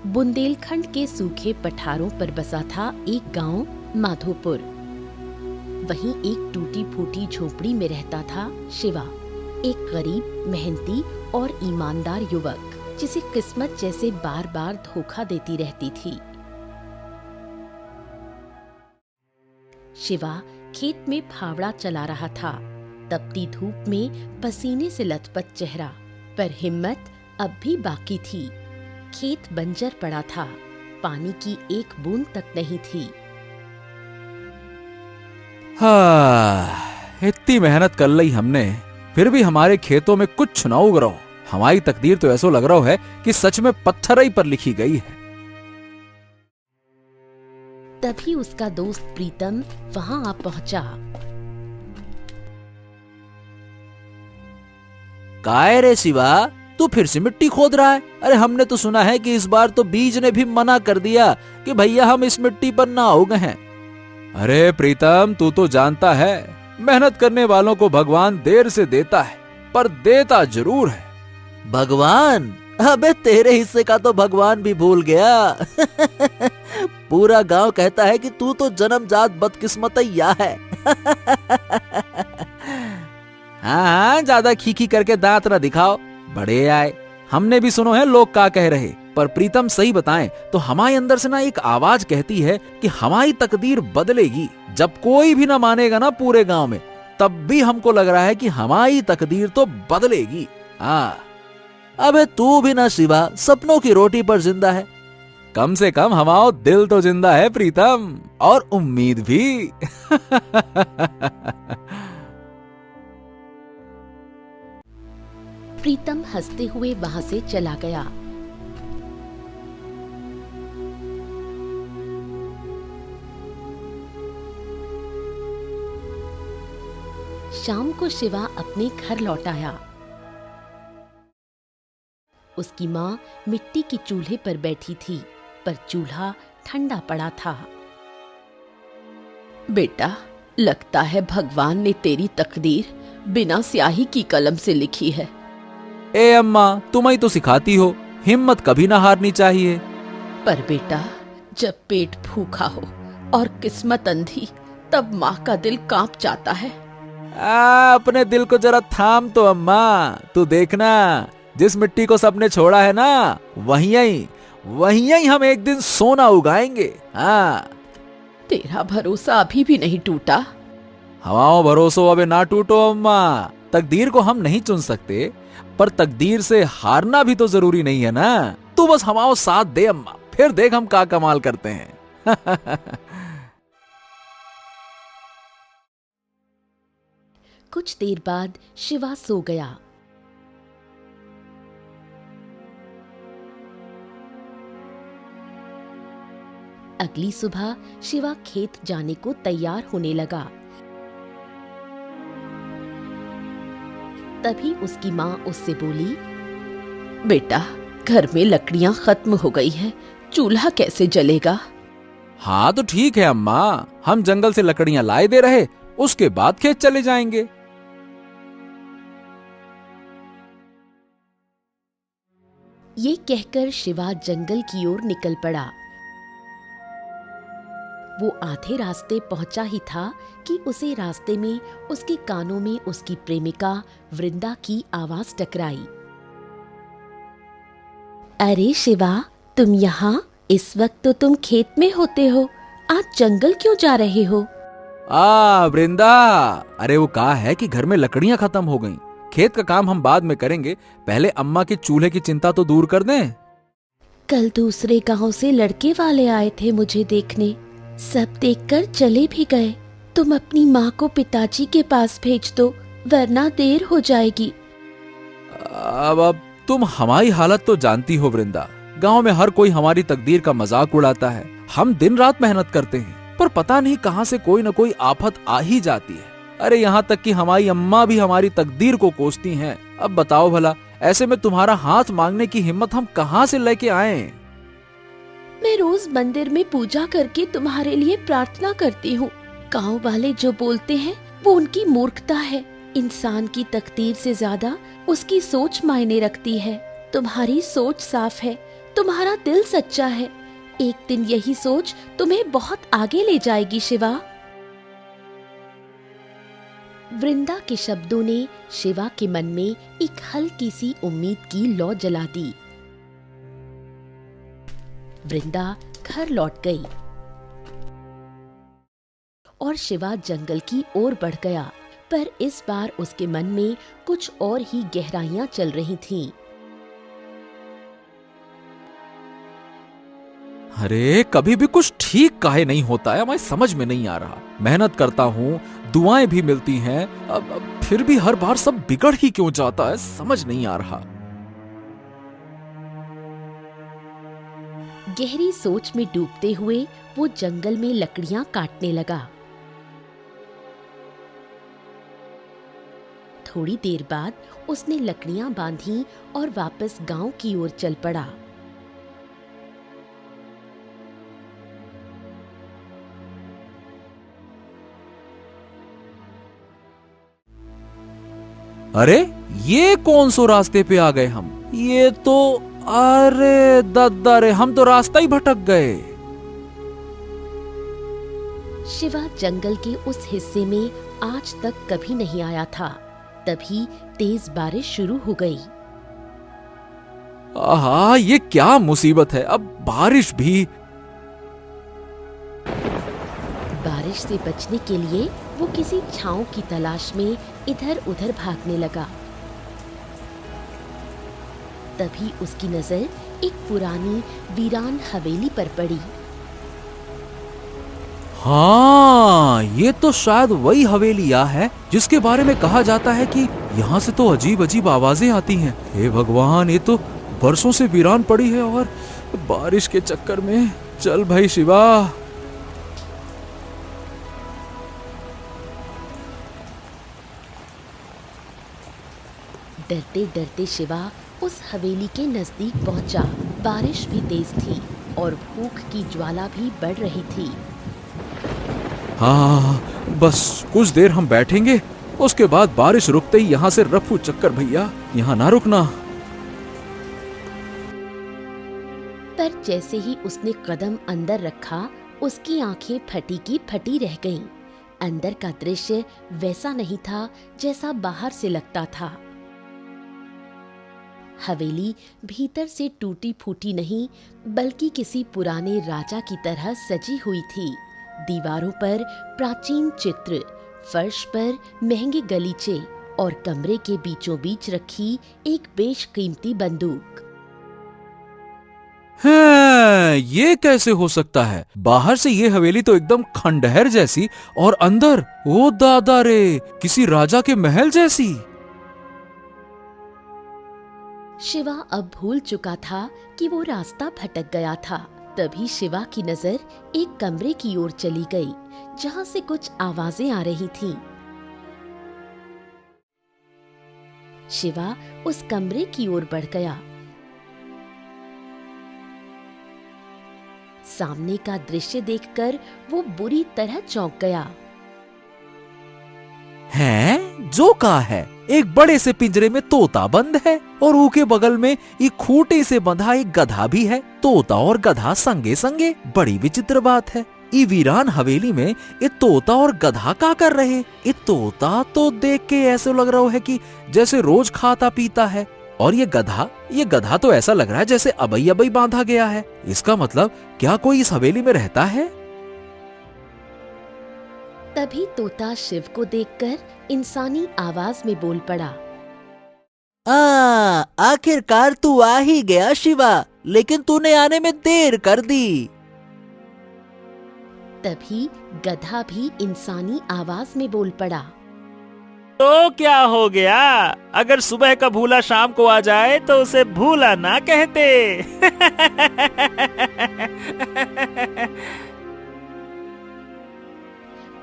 बुंदेलखंड के सूखे पठारों पर बसा था एक गांव माधोपुर। वहीं एक टूटी फूटी झोपड़ी में रहता था शिवा, एक गरीब, मेहनती और ईमानदार युवक जिसे किस्मत जैसे बार बार धोखा देती रहती थी। शिवा खेत में फावड़ा चला रहा था, तपती धूप में पसीने से लथपथ चेहरा, पर हिम्मत अब भी बाकी थी। खेत बंजर पड़ा था, पानी की एक बूंद तक नहीं थी। इतनी मेहनत कर ली हमने, फिर भी हमारे खेतों में कुछ ना उग रहो। हमारी तकदीर तो ऐसा लग रहा है कि सच में पत्थर ही पर लिखी गई है। तभी उसका दोस्त प्रीतम वहां आ पहुंचा। काय रे शिवा, तू फिर से मिट्टी खोद रहा है? अरे हमने तो सुना है कि इस बार तो बीज ने भी मना कर दिया कि भैया हम इस मिट्टी पर ना उगे हैं। अरे प्रीतम, तू तो जानता है मेहनत करने वालों को भगवान देर से देता है, पर देता जरूर है। भगवान? अबे तेरे हिस्से का तो भगवान भी भूल गया। पूरा गांव कहता है कि तू तो जन्मजात बदकिस्मतैया है। हाँ, ज्यादा खीखी करके दांत न दिखाओ, बड़े आए। हमने भी सुनो है लोग क्या कह रहे, पर प्रीतम सही बताएं तो हमारे अंदर से ना एक आवाज कहती है कि हमारी तकदीर बदलेगी। जब कोई भी ना मानेगा ना पूरे गांव में, तब भी हमको लग रहा है कि हमारी तकदीर तो बदलेगी। हाँ, अबे तू भी ना शिवा सपनों की रोटी पर जिंदा है। कम से कम हमारा दिल तो जिंदा है प्रीतम, और उम्मीद भी। प्रीतम हंसते हुए वहां से चला गया। शाम को शिवा अपने घर लौट आया। उसकी माँ मिट्टी की चूल्हे पर बैठी थी, पर चूल्हा ठंडा पड़ा था। बेटा, लगता है भगवान ने तेरी तकदीर बिना स्याही की कलम से लिखी है। ए अम्मा, तुम ही तो सिखाती हो, हिम्मत कभी ना हारनी चाहिए। पर बेटा, जब पेट भूखा हो और किस्मत अंधी, तब माँ का दिल कांप जाता है। अपने दिल को जरा थाम तो अम्मा। तू देखना, जिस मिट्टी को सबने छोड़ा है ना, वहीं हम एक दिन सोना उगाएंगे। हाँ, तेरा भरोसा अभी भी नहीं टूटा? हमारा भरोसा अबे ना टूटो अम्मा। तकदीर को हम नहीं चुन सकते, पर तकदीर से हारना भी तो जरूरी नहीं है ना। तू बस हमारा साथ दे अम्मा, फिर देख हम क्या कमाल करते हैं। कुछ देर बाद शिवा सो गया। अगली सुबह शिवा खेत जाने को तैयार होने लगा। तभी उसकी माँ उससे बोली, बेटा, घर में लकड़ियाँ खत्म हो गई हैं, चूल्हा कैसे जलेगा? हाँ तो ठीक है अम्मा, हम जंगल से लकड़ियाँ लाए दे रहे, उसके बाद खेत चले जाएंगे। ये कहकर शिवा जंगल की ओर निकल पड़ा। वो आधे रास्ते पहुंचा ही था कि उसे रास्ते में उसके कानों में उसकी प्रेमिका वृंदा की आवाज टकराई। अरे शिवा, तुम यहाँ? इस वक्त तो तुम खेत में होते हो, आज जंगल क्यों जा रहे हो? वृंदा, अरे वो कहा है कि घर में लकड़ियाँ खत्म हो गईं। खेत का काम हम बाद में करेंगे, पहले अम्मा के चूल्हे की चिंता तो दूर कर दें। कल दूसरे गांव से लड़के वाले आए थे मुझे देखने, सब देखकर चले भी गए। तुम अपनी माँ को पिताजी के पास भेज दो, वरना देर हो जाएगी। अब तुम हमारी हालत तो जानती हो वृंदा, गांव में हर कोई हमारी तकदीर का मजाक उड़ाता है। हम दिन रात मेहनत करते हैं, पर पता नहीं कहां से कोई न कोई आफत आ ही जाती है। अरे यहाँ तक कि हमारी अम्मा भी हमारी तकदीर को कोसती हैं। अब बताओ भला, ऐसे में तुम्हारा हाथ मांगने की हिम्मत हम कहां से लेके आए? मैं रोज मंदिर में पूजा करके तुम्हारे लिए प्रार्थना करती हूँ। गाँव वाले जो बोलते हैं वो उनकी मूर्खता है। इंसान की तकदीर से ज्यादा उसकी सोच मायने रखती है। तुम्हारी सोच साफ है, तुम्हारा दिल सच्चा है। एक दिन यही सोच तुम्हें बहुत आगे ले जाएगी शिवा। वृंदा के शब्दों ने शिवा के मन में एक हल्की सी उम्मीद की लौ जला दी। वृंदा घर लौट गई और शिवा जंगल की ओर बढ़ गया, पर इस बार उसके मन में कुछ और ही गहराइयां चल रही थीं। अरे कभी भी कुछ ठीक काहे नहीं होता है, मैं समझ में नहीं आ रहा। मेहनत करता हूँ, दुआएं भी मिलती हैं, अब फिर भी हर बार सब बिगड़ ही क्यों जाता है, समझ नहीं आ रहा। गहरी सोच में डूबते हुए वो जंगल में लकड़ियां काटने लगा। थोड़ी देर बाद उसने लकड़ियां बांधी और वापस गांव की ओर चल पड़ा। अरे ये कौन सो रास्ते पे आ गए हम? ये तो, अरे दद्दा रे, हम तो रास्ता ही भटक गए। शिवा जंगल के उस हिस्से में आज तक कभी नहीं आया था। तभी तेज बारिश शुरू हो गई। आहा, ये क्या मुसीबत है, अब बारिश भी। बारिश से बचने के लिए वो किसी छांव की तलाश में इधर उधर भागने लगा। तभी उसकी नजर एक पुरानी वीरान हवेली पर पड़ी। हाँ, ये तो शायद वही हवेलियां है जिसके बारे में कहा जाता है कि यहाँ से तो अजीब अजीब आवाजें आती हैं। हे भगवान, ये तो बरसों से वीरान पड़ी है और बारिश के चक्कर में। चल भाई शिवा। डरते डरते शिवा उस हवेली के नजदीक पहुंचा। बारिश भी तेज थी और भूख की ज्वाला भी बढ़ रही थी। हाँ, बस कुछ देर हम बैठेंगे, उसके बाद बारिश रुकते ही यहाँ से रफू चक्कर भैया, यहाँ ना रुकना। पर जैसे ही उसने कदम अंदर रखा, उसकी आंखें फटी की फटी रह गईं। अंदर का दृश्य वैसा नहीं था जैसा बाहर से लगता था। हवेली भीतर से टूटी फूटी नहीं, बल्कि किसी पुराने राजा की तरह सजी हुई थी। दीवारों पर प्राचीन चित्र, फर्श पर महंगे गलीचे और कमरे के बीचों बीच रखी एक बेशकीमती बंदूक। है, ये कैसे हो सकता है? बाहर से ये हवेली तो एकदम खंडहर जैसी और अंदर, ओ दादा रे, किसी राजा के महल जैसी। शिवा अब भूल चुका था कि वो रास्ता भटक गया था। तभी शिवा की नजर एक कमरे की ओर चली गई, जहां से कुछ आवाजें आ रही थीं। शिवा उस कमरे की ओर बढ़ गया। सामने का दृश्य देखकर वो बुरी तरह चौंक गया। हैं? जो का है, एक बड़े से पिंजरे में तोता बंद है और ऊके बगल में एक खूंटे से बंधा एक गधा भी है। तोता और गधा संगे संगे, बड़ी विचित्र बात है। ये वीरान हवेली में ये तोता और गधा क्या कर रहे? ये तोता तो देख के ऐसे लग रहा है कि जैसे रोज खाता पीता है, और ये गधा तो ऐसा लग रहा है जैसे अबई अबई बांधा गया है। इसका मतलब क्या कोई इस हवेली में रहता है? तभी तोता शिव को देखकर इंसानी आवाज में बोल पड़ा। आखिरकार तू आ ही गया शिवा, लेकिन तूने आने में देर कर दी। तभी गधा भी इंसानी आवाज में बोल पड़ा। तो क्या हो गया? अगर सुबह का भूला शाम को आ जाए तो उसे भूला ना कहते।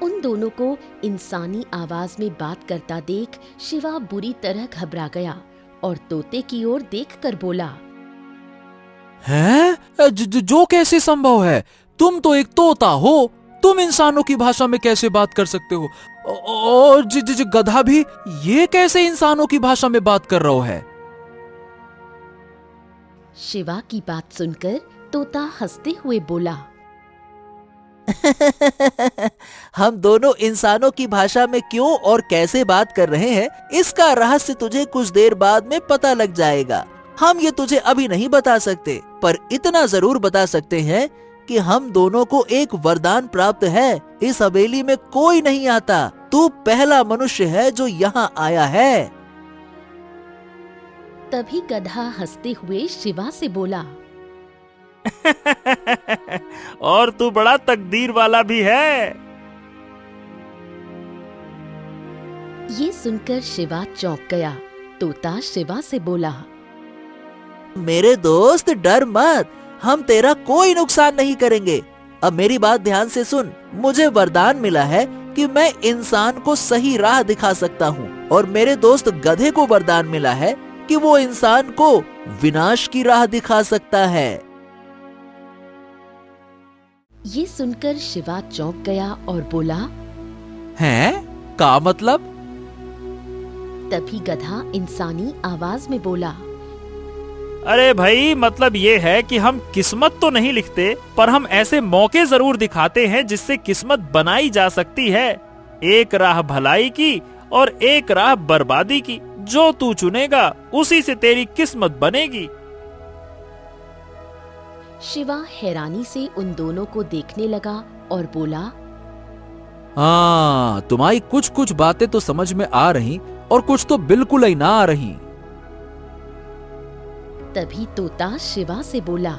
उन दोनों को इंसानी आवाज में बात करता देख शिवा बुरी तरह घबरा गया और तोते की ओर देखकर बोला, हैं? जो कैसे संभव है? तुम तो एक तोता हो, तुम इंसानों की भाषा में कैसे बात कर सकते हो? और गधा भी, ये कैसे इंसानों की भाषा में बात कर रहा है? शिवा की बात सुनकर तोता हंसते हुए बोला, हम दोनों इंसानों की भाषा में क्यों और कैसे बात कर रहे हैं, इसका रहस्य तुझे कुछ देर बाद में पता लग जाएगा। हम ये तुझे अभी नहीं बता सकते, पर इतना जरूर बता सकते हैं कि हम दोनों को एक वरदान प्राप्त है। इस हवेली में कोई नहीं आता, तू पहला मनुष्य है जो यहाँ आया है। तभी गधा हंसते हुए शिवा से बोला, और तू बड़ा तकदीर वाला भी है। ये सुनकर शिवा चौंक गया। तोता शिवा से बोला, मेरे दोस्त डर मत, हम तेरा कोई नुकसान नहीं करेंगे। अब मेरी बात ध्यान से सुन, मुझे वरदान मिला है कि मैं इंसान को सही राह दिखा सकता हूँ, और मेरे दोस्त गधे को वरदान मिला है कि वो इंसान को विनाश की राह दिखा सकता है। ये सुनकर शिवा चौंक गया और बोला, हैं? का मतलब? तभी गधा इंसानी आवाज में बोला, अरे भाई, मतलब ये है कि हम किस्मत तो नहीं लिखते, पर हम ऐसे मौके जरूर दिखाते हैं जिससे किस्मत बनाई जा सकती है। एक राह भलाई की और एक राह बर्बादी की। जो तू चुनेगा उसी से तेरी किस्मत बनेगी। शिवा हैरानी से उन दोनों को देखने लगा और बोला, हाँ, तुम्हारी कुछ कुछ बातें तो समझ में आ रही और कुछ तो बिल्कुल ही ना आ रही। तभी तोता शिवा से बोला,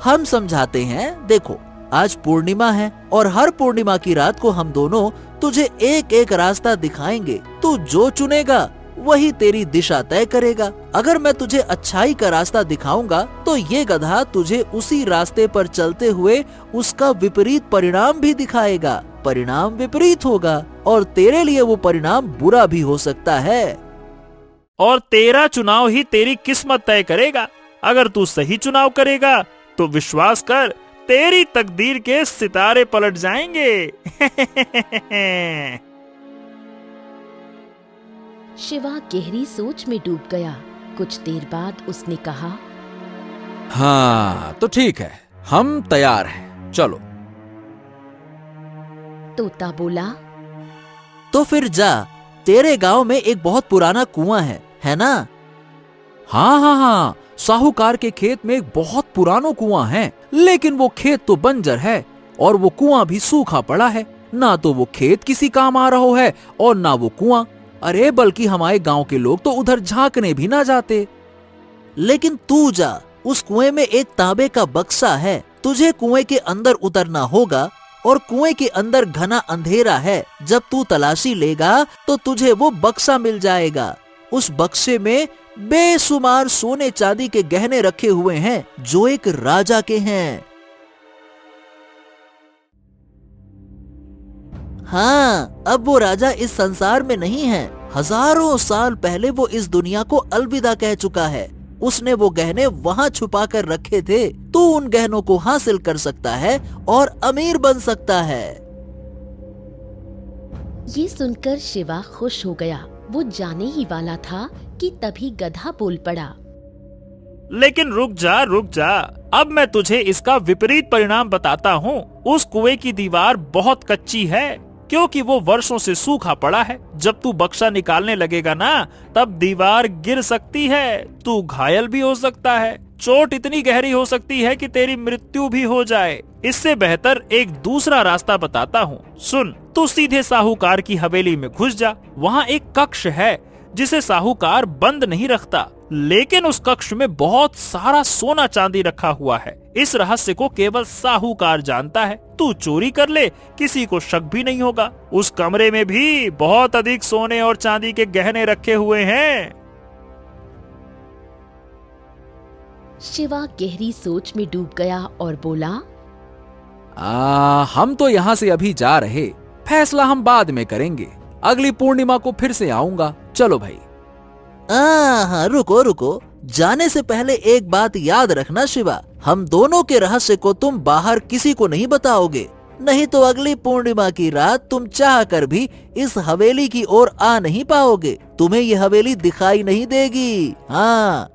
हम समझाते हैं। देखो, आज पूर्णिमा है और हर पूर्णिमा की रात को हम दोनों तुझे एक एक रास्ता दिखाएंगे। तू जो चुनेगा वही तेरी दिशा तय करेगा। अगर मैं तुझे अच्छाई का रास्ता दिखाऊंगा तो ये गधा तुझे उसी रास्ते पर चलते हुए उसका विपरीत परिणाम भी दिखाएगा। परिणाम विपरीत होगा और तेरे लिए वो परिणाम बुरा भी हो सकता है। और तेरा चुनाव ही तेरी किस्मत तय करेगा। अगर तू सही चुनाव करेगा तो विश्वास कर, तेरी तकदीर के सितारे पलट जाएंगे। शिवा गहरी सोच में डूब गया। कुछ देर बाद उसने कहा, हाँ, तो ठीक है, हम तैयार हैं, चलो। तोता बोला, तो फिर जा, तेरे गांव में एक बहुत पुराना कुआं है ना? हाँ हाँ हाँ, साहूकार के खेत में एक बहुत पुराना कुआं है, लेकिन वो खेत तो बंजर है और वो कुआं भी सूखा पड़ा है। ना तो वो खेत किसी काम आ रहा है और ना वो कुआं। अरे बल्कि हमारे गांव के लोग तो उधर झांकने भी ना जाते। लेकिन तू जा, उस कुएं में एक तांबे का बक्सा है। तुझे कुएं के अंदर उतरना होगा और कुएं के अंदर घना अंधेरा है। जब तू तलाशी लेगा तो तुझे वो बक्सा मिल जाएगा। उस बक्से में बेशुमार सोने चांदी के गहने रखे हुए हैं जो एक राजा के हैं। हाँ, अब वो राजा इस संसार में नहीं है। हजारों साल पहले वो इस दुनिया को अलविदा कह चुका है। उसने वो गहने वहाँ छुपा कर रखे थे। तू उन गहनों को हासिल कर सकता है और अमीर बन सकता है। ये सुनकर शिवा खुश हो गया। वो जाने ही वाला था कि तभी गधा बोल पड़ा, लेकिन रुक जा रुक जा, अब मैं तुझे इसका विपरीत परिणाम बताता हूँ। उस कुएं की दीवार बहुत कच्ची है क्योंकि वो वर्षों से सूखा पड़ा है। जब तू बक्सा निकालने लगेगा ना, तब दीवार गिर सकती है, तू घायल भी हो सकता है। चोट इतनी गहरी हो सकती है कि तेरी मृत्यु भी हो जाए। इससे बेहतर एक दूसरा रास्ता बताता हूँ, सुन। तू सीधे साहूकार की हवेली में घुस जा। वहाँ एक कक्ष है जिसे साहूकार बंद नहीं रखता, लेकिन उस कक्ष में बहुत सारा सोना चांदी रखा हुआ है। इस रहस्य को केवल साहूकार जानता है। तू चोरी कर ले, किसी को शक भी नहीं होगा। उस कमरे में भी बहुत अधिक सोने और चांदी के गहने रखे हुए हैं। शिवा गहरी सोच में डूब गया और बोला, हम तो यहाँ से अभी जा रहे, फैसला हम बाद में करेंगे। अगली पूर्णिमा को फिर से आऊंगा। चलो भाई। हाँ, रुको रुको, जाने से पहले एक बात याद रखना शिवा। हम दोनों के रहस्य को तुम बाहर किसी को नहीं बताओगे, नहीं तो अगली पूर्णिमा की रात तुम चाह कर भी इस हवेली की ओर आ नहीं पाओगे। तुम्हें ये हवेली दिखाई नहीं देगी। हाँ।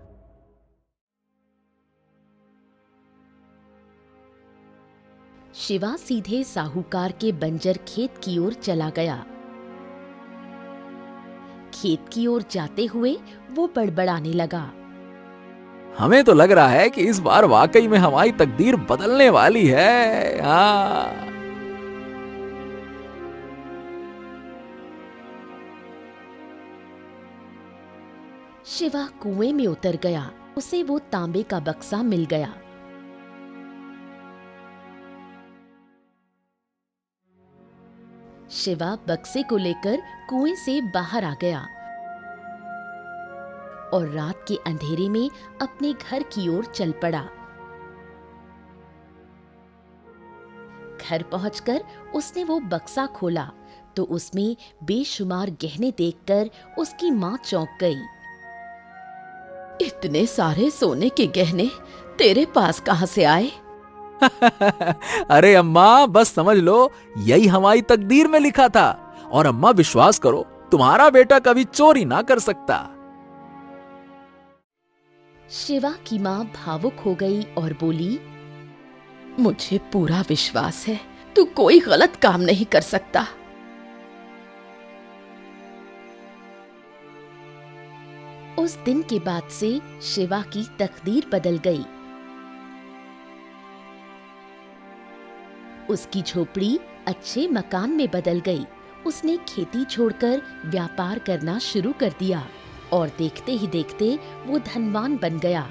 शिवा सीधे साहूकार के बंजर खेत की ओर चला गया। खेत की ओर जाते हुए वो बड़बड़ाने लगा। हमें तो लग रहा है कि इस बार वाकई में हमारी तकदीर बदलने वाली है। हाँ। शिवा कुएं में उतर गया। उसे वो तांबे का बक्सा मिल गया। शिवा बक्से को लेकर कुएं से बाहर आ गया और रात के अंधेरे में अपने घर की ओर चल पड़ा। घर पहुंचकर उसने वो बक्सा खोला तो उसमें बेशुमार गहने देखकर उसकी मां चौंक गई। इतने सारे सोने के गहने तेरे पास कहां से आए? अरे अम्मा, बस समझ लो यही हमारी तकदीर में लिखा था। और अम्मा विश्वास करो, तुम्हारा बेटा कभी चोरी ना कर सकता। शिवा की मां भावुक हो गई और बोली, मुझे पूरा विश्वास है तू कोई गलत काम नहीं कर सकता। उस दिन के बाद से शिवा की तकदीर बदल गई। उसकी झोपड़ी अच्छे मकान में बदल गई। उसने खेती छोड़कर व्यापार करना शुरू कर दिया और देखते ही देखते वो धनवान बन गया।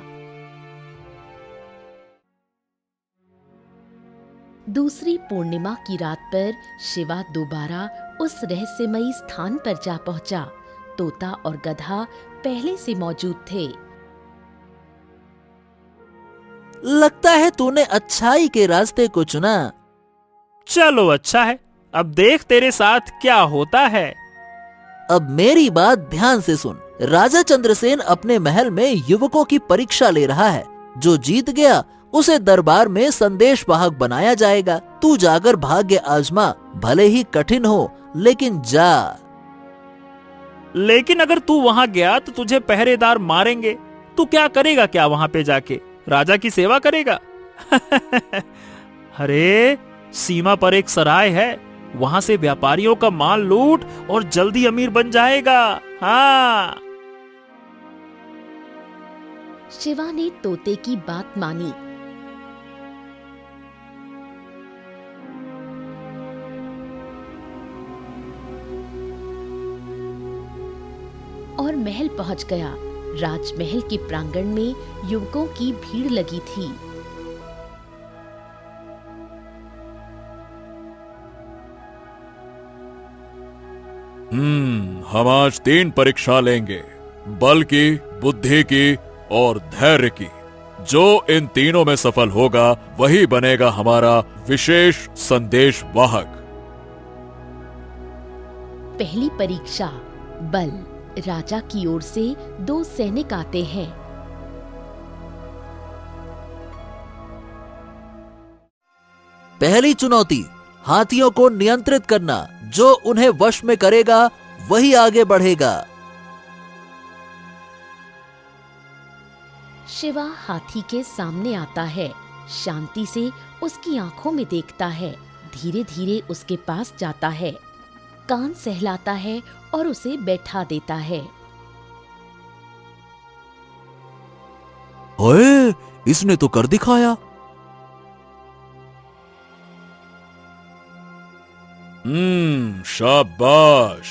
दूसरी पूर्णिमा की रात पर शिवा दोबारा उस रहस्यमयी स्थान पर जा पहुंचा। तोता और गधा पहले से मौजूद थे। लगता है तूने अच्छाई के रास्ते को चुना। चलो अच्छा है, अब देख तेरे साथ क्या होता है। अब मेरी बात ध्यान से सुन। राजा चंद्रसेन अपने महल में युवकों की परीक्षा ले रहा है। जो जीत गया उसे दरबार में संदेश वाहक बनाया जाएगा। तू जाकर भाग्य आजमा, भले ही कठिन हो, लेकिन जा। लेकिन अगर तू वहां गया तो तुझे पहरेदार मारेंगे। तू क्या करेगा? क्या वहां पे जाके राजा की सेवा करेगा? अरे सीमा पर एक सराय है, वहां से व्यापारियों का माल लूट और जल्दी अमीर बन जाएगा। हाँ। शिवा ने तोते की बात मानी। और महल पहुंच गया। राजमहल के प्रांगण में युवकों की भीड़ लगी थी। हम आज 3 परीक्षा लेंगे, बल की, बुद्धि की और धैर्य की। जो इन तीनों में सफल होगा वही बनेगा हमारा विशेष संदेश वाहक। पहली परीक्षा बल। राजा की ओर से 2 सैनिक आते हैं। पहली चुनौती, हाथियों को नियंत्रित करना। जो उन्हें वश में करेगा वही आगे बढ़ेगा। शिवा हाथी के सामने आता है। शांति से उसकी आंखों में देखता है। धीरे धीरे उसके पास जाता है, कान सहलाता है और उसे बैठा देता है। ओए, इसने तो कर दिखाया। शाबाश।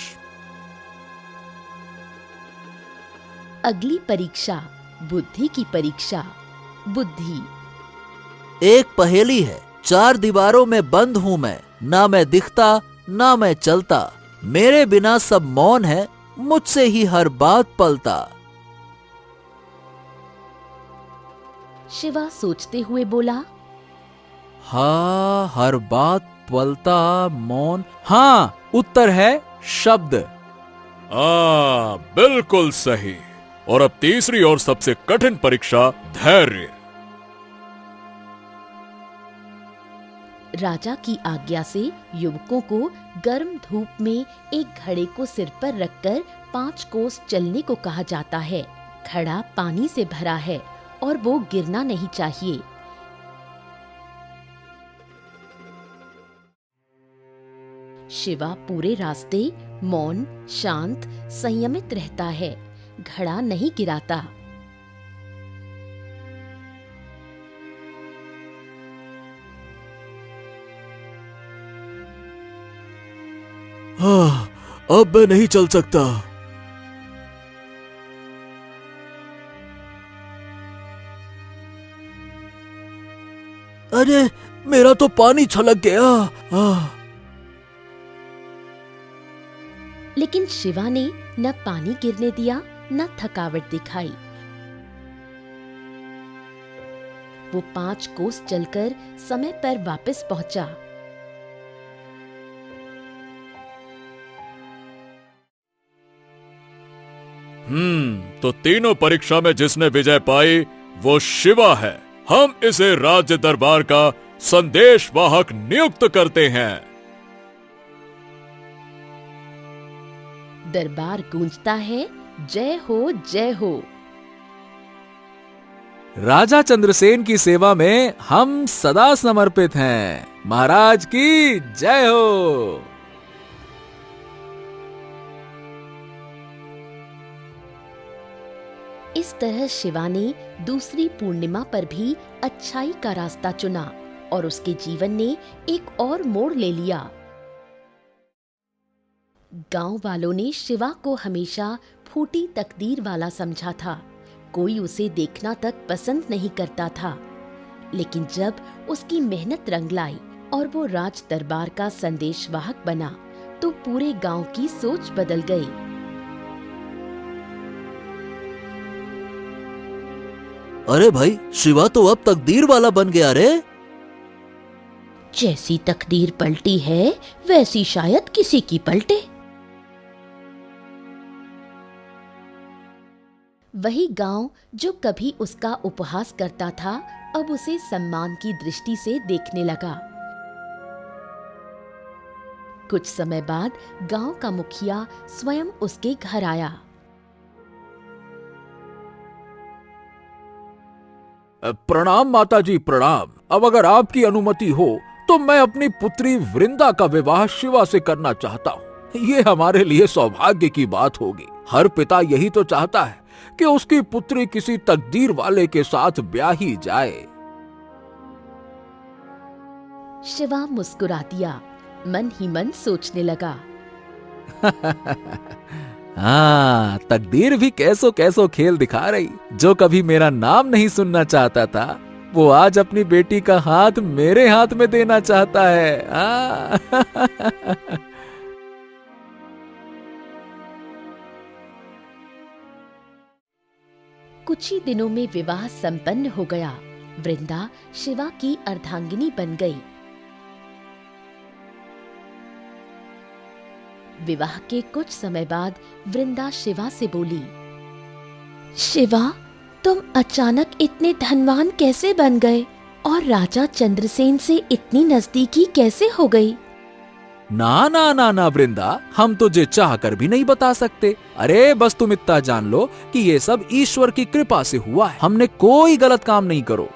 अगली परीक्षा बुद्धि की परीक्षा। बुद्धि। एक पहेली है। 4 दीवारों में बंद हूँ मैं, ना मैं दिखता ना मैं चलता। मेरे बिना सब मौन है, मुझसे ही हर बात पलता। शिवा सोचते हुए बोला, हाँ, हर बात पलता, मौन। हाँ, उत्तर है शब्द। बिल्कुल सही। और अब तीसरी और सबसे कठिन परीक्षा धैर्य। राजा की आज्ञा से युवकों को गर्म धूप में एक घड़े को सिर पर रखकर 5 कोस चलने को कहा जाता है। घड़ा पानी से भरा है और वो गिरना नहीं चाहिए। शिवा पूरे रास्ते मौन, शांत, संयमित रहता है, घड़ा नहीं गिराता। अब मैं नहीं चल सकता। अरे मेरा तो पानी छलक गया। लेकिन शिवा ने न पानी गिरने दिया, न थकावट दिखाई। वो 5 कोस चलकर समय पर वापस पहुंचा। तो तीनों परीक्षा में जिसने विजय पाई वो शिवा है। हम इसे राज्य दरबार का संदेश वाहक नियुक्त करते हैं। दरबार गूंजता है, जय हो जय हो। राजा चंद्रसेन की सेवा में हम सदा समर्पित हैं। महाराज की जय हो। इस तरह शिवा ने दूसरी पूर्णिमा पर भी अच्छाई का रास्ता चुना और उसके जीवन ने एक और मोड़ ले लिया। गांव वालों ने शिवा को हमेशा फूटी तकदीर वाला समझा था। कोई उसे देखना तक पसंद नहीं करता था। लेकिन जब उसकी मेहनत रंग लाई और वो राज दरबार का संदेशवाहक बना, तो पूरे गांव की सोच बदल गई। अरे भाई, शिवा तो अब तकदीर वाला बन गया रे। जैसी तकदीर पलटी है, वैसी शायद किसी की पलटे। वही गांव जो कभी उसका उपहास करता था, अब उसे सम्मान की दृष्टि से देखने लगा। कुछ समय बाद गांव का मुखिया स्वयं उसके घर आया। प्रणाम माताजी, प्रणाम। अब अगर आपकी अनुमति हो तो मैं अपनी पुत्री वृंदा का विवाह शिवा से करना चाहता हूँ। ये हमारे लिए सौभाग्य की बात होगी। हर पिता यही तो चाहता है कि उसकी पुत्री किसी तकदीर वाले के साथ ब्याही जाए। शिवा मुस्कुरा दिया, मन ही मन सोचने लगा। हाँ, तकदीर भी कैसो कैसो खेल दिखा रही। जो कभी मेरा नाम नहीं सुनना चाहता था, वो आज अपनी बेटी का हाथ मेरे हाथ में देना चाहता है। हाँ। कुछ ही दिनों में विवाह संपन्न हो गया। वृंदा शिवा की अर्धांगिनी बन गई। विवाह के कुछ समय बाद वृंदा शिवा से बोली, शिवा, तुम अचानक इतने धनवान कैसे बन गए और राजा चंद्रसेन से इतनी नजदीकी कैसे हो गई? ना ना ना ना वृंदा, हम तुझे चाह कर भी नहीं बता सकते। अरे बस तुम इतना जान लो कि ये सब ईश्वर की कृपा से हुआ है। हमने कोई गलत काम नहीं करो।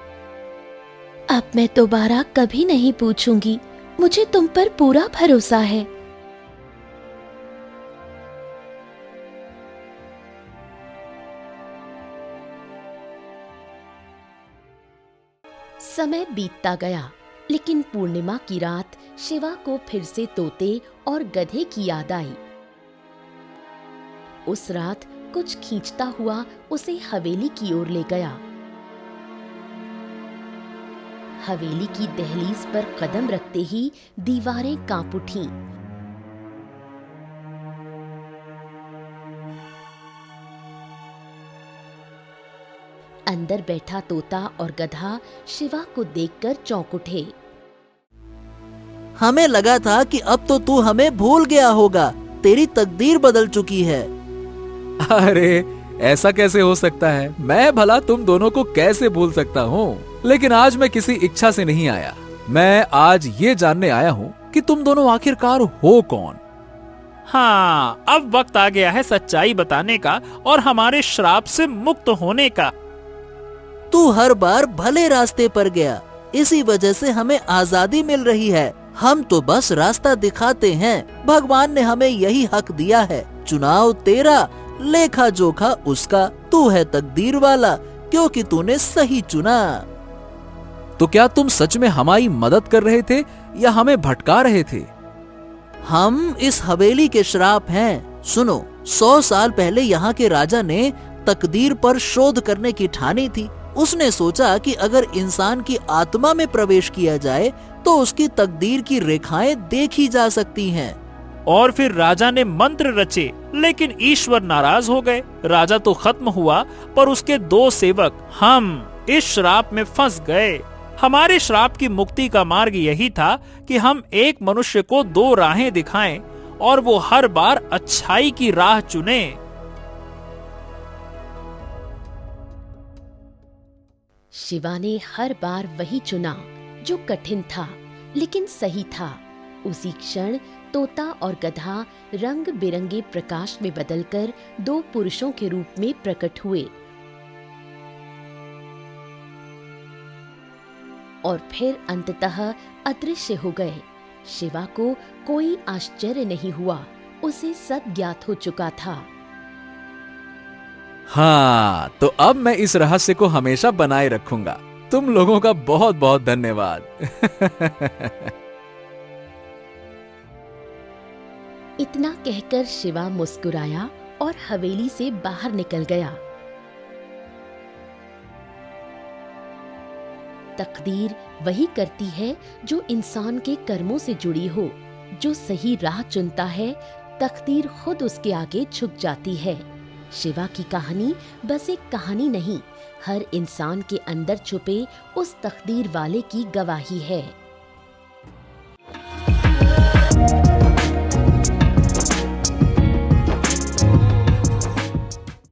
अब मैं दोबारा कभी नहीं पूछूंगी। मुझे तुम पर पूरा भरोसा है। समय बीतता गया, लेकिन पूर्णिमा की रात शिवा को फिर से तोते और गधे की याद आई। उस रात कुछ खींचता हुआ उसे हवेली की ओर ले गया। हवेली की दहलीज पर कदम रखते ही दीवारें कांप उठीं। अंदर बैठा तोता और गधा शिवा को देखकर चौंक उठे। हमें लगा था कि अब तो तू हमें भूल गया होगा। तेरी तकदीर बदल चुकी है। अरे ऐसा कैसे हो सकता है? मैं भला तुम दोनों को कैसे भूल सकता हूँ? लेकिन आज मैं किसी इच्छा से नहीं आया। मैं आज ये जानने आया हूँ कि तुम दोनों आखिरकार हो कौन। हाँ, अब वक्त आ गया है सच्चाई बताने का और हमारे श्राप से मुक्त होने का। तू हर बार भले रास्ते पर गया, इसी वजह से हमें आजादी मिल रही है। हम तो बस रास्ता दिखाते हैं, भगवान ने हमें यही हक दिया है। चुनाव तेरा, लेखा जोखा उसका, तू है तकदीर वाला क्योंकि तूने सही चुना। तो क्या तुम सच में हमारी मदद कर रहे थे या हमें भटका रहे थे? हम इस हवेली के श्राप हैं। सुनो, 100 साल पहले यहाँ के राजा ने तकदीर पर शोध करने की ठानी थी। उसने सोचा कि अगर इंसान की आत्मा में प्रवेश किया जाए तो उसकी तकदीर की रेखाएं देखी जा सकती हैं। और फिर राजा ने मंत्र रचे, लेकिन ईश्वर नाराज हो गए। राजा तो खत्म हुआ, पर उसके 2 सेवक हम इस श्राप में फंस गए। हमारे श्राप की मुक्ति का मार्ग यही था कि हम एक मनुष्य को 2 राहें दिखाएं और वो हर बार अच्छाई की राह चुने। शिवा ने हर बार वही चुना जो कठिन था लेकिन सही था। उसी क्षण तोता और गधा रंग बिरंगे प्रकाश में बदलकर 2 पुरुषों के रूप में प्रकट हुए और फिर अंततः अदृश्य हो गए। शिवा को कोई आश्चर्य नहीं हुआ, उसे सब ज्ञात हो चुका था। हाँ, तो अब मैं इस रहस्य को हमेशा बनाए रखूंगा। तुम लोगों का बहुत बहुत धन्यवाद। इतना कहकर शिवा मुस्कुराया और हवेली से बाहर निकल गया। तकदीर वही करती है जो इंसान के कर्मों से जुड़ी हो। जो सही राह चुनता है, तकदीर खुद उसके आगे झुक जाती है। शिवा की कहानी बस एक कहानी नहीं, हर इंसान के अंदर छुपे उस तकदीर वाले की गवाही है।